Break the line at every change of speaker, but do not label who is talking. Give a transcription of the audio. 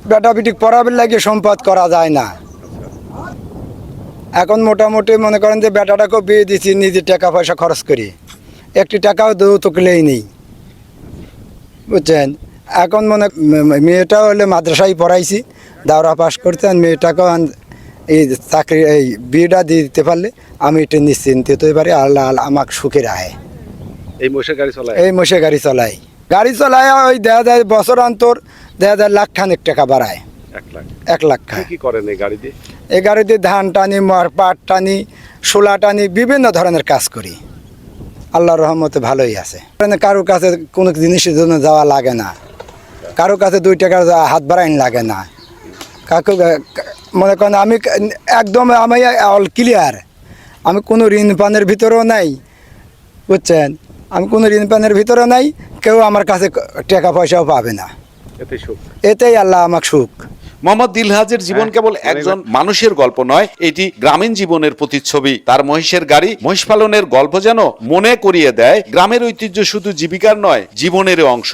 বেটা বিটি পড়াবার লাগে সম্পদ করা যায় না। এখন মোটামুটি মনে করেন যে বেটাটাকেও বিয়ে দিচ্ছি নিজে টাকা পয়সা খরচ করি, একটি টাকাও যৌতুকলেই নেই, বুঝছেন। এখন মেয়েটা হলে মাদ্রাসায় পড়াইছি, দাওরা পাস করতে, মেয়েটাকেও এই চাকরি এই বিয়েটা দিয়ে দিতে পারলে আমি এটা নিশ্চিন্ত হতে পারি, আল্লাহ আমাকে সুখে রাখে।
এই মোষের গাড়ি চলায়?
এই মোষে গাড়ি চলায় ওই দেখা যায় বছর অন্তর দেখা যায় লাখখানেক টাকা বাড়ায়।
1 লাখ?
1 লাখ খায়।
কি করেন এই গাড়ি দিয়ে?
এই গাড়ি দিয়ে ধান টানি, পাট টানি, শোলা টানি, বিভিন্ন ধরনের কাজ করি। আল্লাহর রহমতে ভালোই আছে। কারোর কাছে কোনো জিনিসের জন্য যাওয়া লাগে না, কারোর কাছে 2 টাকার হাত বাড়াইন লাগে না। কাকু মনে করেন আমি একদম আমি অল ক্লিয়ার, আমি কোনো ঋণ পানের ভিতরেও নাই, বুঝছেন। আমি কোনো ঋণ পানের ভিতরে নাই, কেউ আমার কাছে টাকা পয়সাও পাবে না।
এতেই সুখ।
এতেই আল্লাহ আমাকে সুখ।
মোহাম্মদ দিলহাজের জীবন কেবল একজন মানুষের গল্প নয়, এটি গ্রামীণ জীবনের প্রতিচ্ছবি। তার মহিষের গাড়ি, মহিষ পালনের গল্প যেন মনে করিয়ে দেয় গ্রামের ঐতিহ্য শুধু জীবিকার নয়, জীবনেরও অংশ।